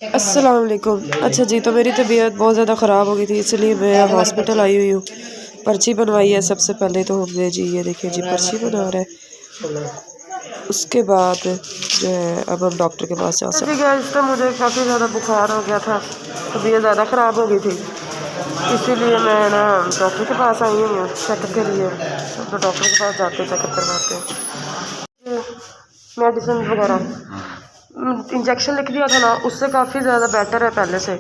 अस्सलाम वालेकुम। अच्छा जी, तो मेरी तबीयत बहुत ज़्यादा ख़राब हो गई थी, इसलिए मैं हॉस्पिटल आई हुई हूँ। पर्ची बनवाई है सबसे पहले तो हमने जी, ये देखिए जी पर्ची बना रहा है। उसके बाद जो है अब हम डॉक्टर के पास जा सकते हैं। इस टाइम मुझे काफ़ी ज़्यादा बुखार हो गया था, तबीयत ज़्यादा ख़राब हो गई थी, इसीलिए मैं ना डॉक्टर के पास आई हुई हूँ चेकअप के लिए। तो डॉक्टर के पास जाते हैं, चेकअप करवाते हैं, मेडिसिन वगैरह इंजेक्शन लिख दिया था ना, उससे काफ़ी ज़्यादा बेटर है पहले से।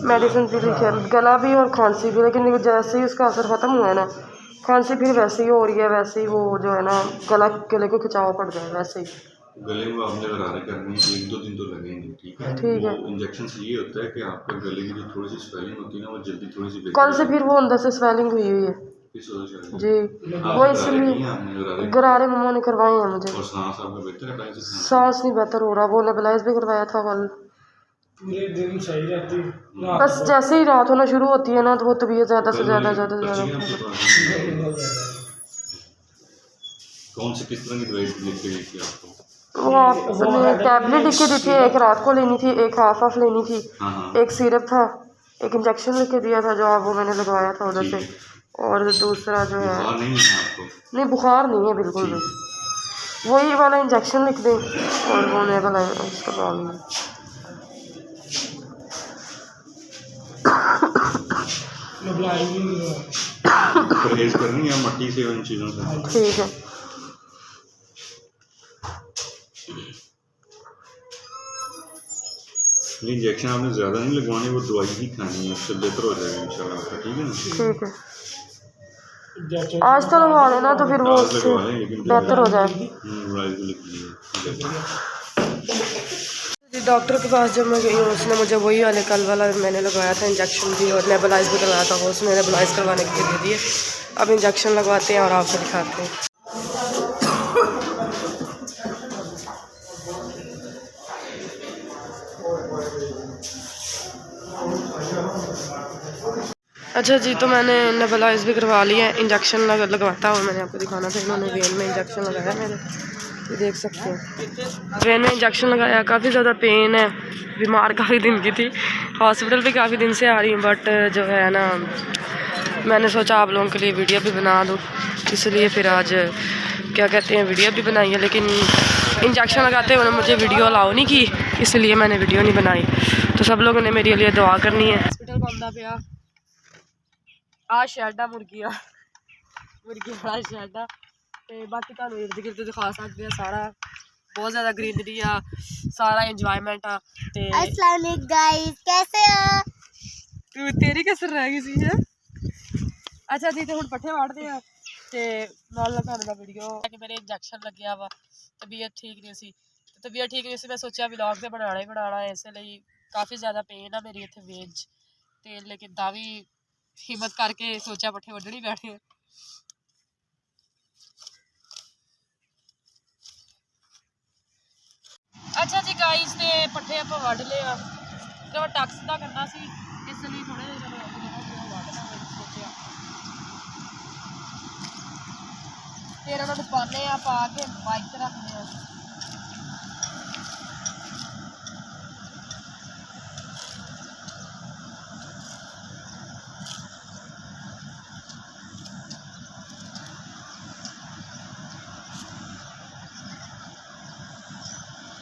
मेडिसिन भी लिखी है, गला भी और खांसी भी, लेकिन जैसे ही उसका असर ख़त्म हुआ है ना, खांसी फिर वैसे ही हो रही है, वैसे ही वो जो है ना गले को खिंचाव पड़ जाए वैसे ही। गले में आपने गरारे करने हैं, 1-2 दिन तो लगेंगे, ठीक है। ठीक है। वो इंजेक्शन से ये होता है कि आपका गले की जो थोड़ी सी स्वेलिंग होती है ना, वो जल्दी थोड़ी सी कल से फिर वो अंदर से स्वेलिंग हुई हुई है जी, वो इसलिए गरारे मम्मा ने करवाए हैं मुझे। और सांस आपका बेहतर है पहले से? सांस नहीं बेहतर हो रहा, वो नेबुलाइज भी करवाया था कल। पूरे दिन सही रहती है, बस जैसे ही रात होना शुरू होती है ना, तो वो तबीयत ज़्यादा से ज़्यादा कौन सी किस तरह की दवाई लिख के दी थी आपको? वो आपने टैबलेट लिख के दी थी, एक रात को लेनी थी, एक हाफ लेनी थी। एक सिरप था, एक इंजेक्शन लिख के दिया था जो आप वो मैंने लगवाया था उधर से, और दूसरा जो है नहीं बुखार नहीं है बिल्कुल भी, वही वाला इंजेक्शन लिख दें और वो वाला उसका प्रॉब्लम है। परहेज करनी है मट्टी से, उन चीज़ों से। ठीक है। इंजेक्शन आपने ज़्यादा नहीं लगवानी, वो दवाई ही खानी है, उससे बेहतर हो जाएगा इंशाल्लाह आपका, ठीक है ना? ठीक है, आज तो लगवा लेना तो फिर वो उससे बेहतर हो जाए। डॉक्टर के पास जब मैं गई हूँ, उसने मुझे वही वाले कल वाला मैंने लगवाया था इंजेक्शन भी, और नेबुलाइज भी करवाया था, वो उसने नेबुलाइज करवाने के लिए दे दिए। अब इंजेक्शन लगवाते हैं और आपको दिखाते हैं। अच्छा जी, तो मैंने नेबुलाइज भी करवा लिया है, इंजेक्शन लगवाता हूँ, मैंने आपको दिखाना था। इन्होंने वेन में इंजेक्शन लगाया मेरे, ये देख सकते हैं, वेन में इंजेक्शन लगाया। काफ़ी ज़्यादा पेन है, बीमार काफ़ी दिन की थी, हॉस्पिटल भी काफ़ी दिन से आ रही हूँ, बट जो है ना मैंने सोचा आप लोगों के लिए वीडियो भी बना दूँ, इसलिए फिर आज क्या कहते हैं वीडियो भी बनाई है। लेकिन इंजेक्शन लगाते हुए मुझे वीडियो अलाउ नहीं की, इसलिए मैंने वीडियो नहीं बनाई। तो सब लोगों ने मेरे लिए दुआ करनी है। हॉस्पिटल बंदा पे आ शेड मुर्गी वाला शेड आ, ते बाकी तुहानू इर्द गिर्द दिखा सकते हैं, सारा बहुत ज़्यादा ग्रीनरी आ, सारा इंजॉयमेंट आ। ते अस्सलाम वालेकुम गाइस, कैसे हो? तू तेरी कसर रह गई सी है। अच्छा जी, तो हुण पट्ठे वाढ़दे आ ते नाल तुहानू दा वीडियो कि मेरे इंजेक्शन लग्या वा, तबीयत ठीक नहीं सी, तबीयत ठीक नहीं सी, मैं सोचा व्लॉग ते बनाना ही बनाना है, इसलिए काफ़ी ज़्यादा पेन आ मेरी इत्थे वेन च, ते लेकिन तां भी हिम्मत करके सोचा पट्ठे वड्ढने बैठे। अच्छा जी गाइस, ते पट्ठे आप वड्ढ ले आ, ते टैक्स दा करना सी, इसलिए थोड़े सोचा फिर उन्होंने पाने आ, पा के बाइक ते रखने आ।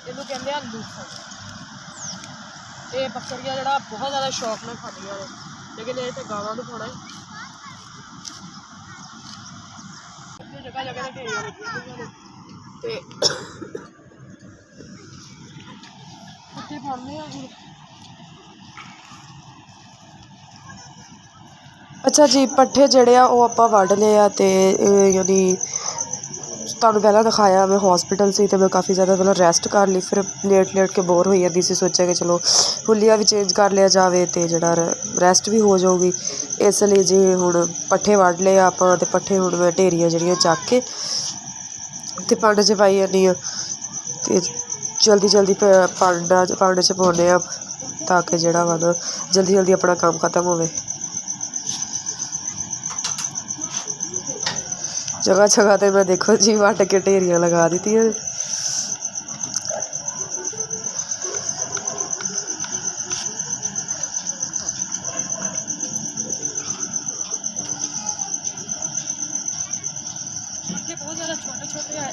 ਇਹਨੂੰ ਕਹਿੰਦੇ ਆ ਲੂਸਣ। ਇਹ ਬੱਕਰੀਆਂ ਜਿਹੜਾ ਬਹੁਤ ਜ਼ਿਆਦਾ ਸ਼ੌਕ ਨਾਲ ਖਾਂਦੀਆਂ ਨੇ, ਲੇਕਿਨ ਇਹ ਤੇ ਗਾਵਾਂ ਨੂੰ ਖਾਣਾ ਹੈ। ਜਗ੍ਹਾ ਜਗ੍ਹਾ ਤੇ ਢੇਰੀਆਂ ਲੱਗੀਆਂ ਹੋਈਆਂ ਨੇ, ਤੇ ਪੱਠੇ ਪਾਉਂਦੇ ਆ ਹੁਣ। अच्छा जी, पट्ठे जड़े आ वो आपां वड्ढ ले आ, ते यानी तुहानू पहला दिखाया मैं हॉस्पिटल से, तो मैं काफ़ी ज़्यादा मतलब रेस्ट कर ली, फिर लेट के बोर हो जाती सी, सोचा कि चलो हुलिया भी चेंज कर लिया जाए, तो जड़ा रेस्ट भी हो जाऊगी, इसलिए जी हुण पट्ठे वड्ढ ले आपां, ते पट्ठे हुण मैं ढेरियां जड़ियां चक के ते पंड च पाई जन्नी आं, ते जल्दी जल्दी पंड च पाउने आं, ताकि जड़ा वा ना जल्दी जल्दी अपना काम खत्म होवे। जगह जगह ते मैं देखो जी वट के ढेरियां लगा दी।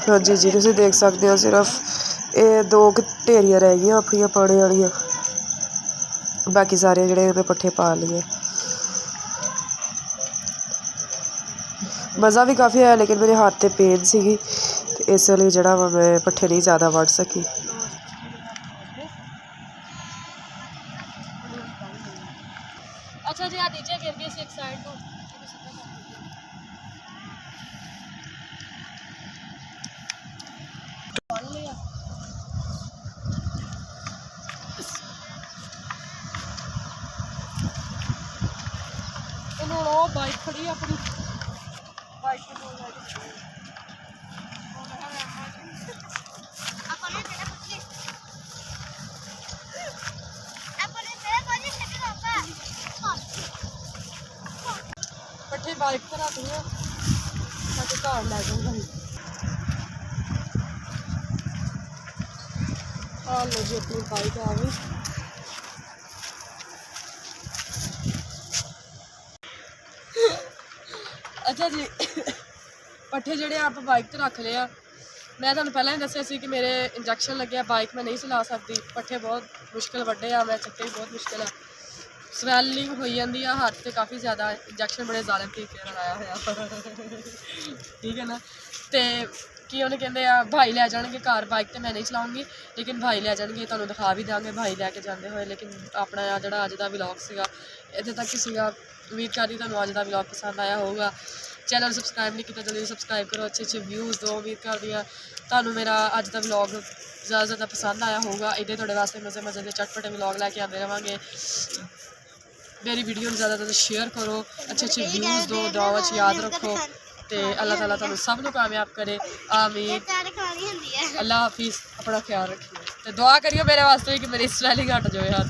ਹਾਂਜੀ ਜੀ, ਤੁਸੀਂ ਦੇਖ ਸਕਦੇ ਹੋ ਸਿਰਫ ਇਹ 2 ਢੇਰੀਆਂ ਰਹਿ ਗਈਆਂ ਆਪਣੀਆਂ ਪਾਣੇ ਵਾਲੀਆਂ, ਬਾਕੀ ਸਾਰੇ ਜਿਹੜੇ ਉਹਦੇ ਪੱਠੇ ਪਾ ਲਈਏ। ਮਜ਼ਾ ਵੀ ਕਾਫੀ ਆਇਆ, ਲੇਕਿਨ ਮੇਰੇ ਹੱਥ 'ਤੇ ਪੇਨ ਸੀਗੀ ਤੇ ਇਸ ਲਈ ਜਿਹੜਾ ਵਾ ਮੈਂ ਪੱਠੇ ਨਹੀਂ ਜ਼ਿਆਦਾ ਵੱਢ ਸਕੀ। अच्छा जी आ नीचे गिर गई एक साइड को बाइक खड़ी अपनी बाइक पट्ठे बाइक पर रख लिया ताकि घर लै जाऊंगा। आ लो जी अपनी बाइक आ गई। अच्छा जी पट्ठे ਜਿਹੜੇ आप बाइक ਤੇ ਰੱਖ ਲਿਆ। मैं ਤੁਹਾਨੂੰ ਪਹਿਲਾਂ ਹੀ ਦੱਸਿਆ ਸੀ ਕਿ ਮੇਰੇ ਇੰਜੈਕਸ਼ਨ ਲੱਗਿਆ, ਬਾਈਕ ਮੈਂ ਨਹੀਂ ਚਲਾ ਸਕਦੀ। ਪੱਠੇ ਬਹੁਤ ਮੁਸ਼ਕਿਲ ਵੱਡੇ ਆ, ਮੈਂ ਚੱਕੇ ਬਹੁਤ ਮੁਸ਼ਕਿਲ ਆ, ਸਵੈਲਿੰਗ ਹੋਈ ਜਾਂਦੀ ਆ ਹੱਥ 'ਤੇ ਕਾਫੀ ਜ਼ਿਆਦਾ। ਇੰਜੈਕਸ਼ਨ ਬੜੇ ਜ਼ਾਲਮ ਤਰੀਕੇ ਨਾਲ ਆਇਆ ਹੋਇਆ ਠੀਕ ਹੈ ਨਾ। ਅਤੇ ਕੀ ਉਹਨੇ ਕਹਿੰਦੇ ਆ ਭਾਈ ਲੈ ਜਾਣਗੇ ਘਰ, ਬਾਈਕ 'ਤੇ ਮੈਂ ਨਹੀਂ ਚਲਾਉਂਗੀ ਲੇਕਿਨ ਭਾਈ ਲੈ ਜਾਣਗੇ, ਤੁਹਾਨੂੰ ਦਿਖਾ ਵੀ ਦਾਂਗੇ ਭਾਈ ਲੈ ਕੇ ਜਾਂਦੇ ਹੋਏ। ਲੇਕਿਨ ਆਪਣਾ ਜਿਹੜਾ ਅੱਜ ਦਾ ਵਲੌਗ ਸੀਗਾ ਇੱਥੇ ਤੱਕ ਹੀ ਸੀਗਾ। ਉਮੀਦ ਕਰਦੀ ਤੁਹਾਨੂੰ ਅੱਜ ਦਾ ਵਲੌਗ ਪਸੰਦ ਆਇਆ ਹੋਊਗਾ। ਚੈਨਲ ਸਬਸਕ੍ਰਾਈਬ ਨਹੀਂ ਕੀਤਾ ਜਲਦੀ ਸਬਸਕ੍ਰਾਈਬ ਕਰੋ। ਅੱਛੇ ਵਿਊਜ਼ ਦਿਓ। ਉਮੀਦ ਕਰਦੀ ਹਾਂ ਤੁਹਾਨੂੰ ਮੇਰਾ ਅੱਜ ਦਾ ਵਲੌਗ ਜ਼ਿਆਦਾ ਪਸੰਦ ਆਇਆ ਹੋਊਗਾ। ਇੱਦਾਂ ਤੁਹਾਡੇ ਵਾਸਤੇ ਮਜ਼ੇ ਦੇ ਚਟਪਟੇ ਵਲੌਗ ਲੈ ਕੇ ਆਉਂਦੇ ਰਹਾਂਗੇ। मेरी वीडियो ਨੂੰ ज़्यादा शेयर करो, अच्छे व्यूज़ दो, दुआओं 'ਚ याद रखो तो अल्लाह ताला तुहानू सब नू कामयाब करे। आमीन। अल्लाह हाफिज़। अपना ख्याल रखिए तो दुआ करियो मेरे वास्ते कि मेरी स्वेलिंग हट जाए यार।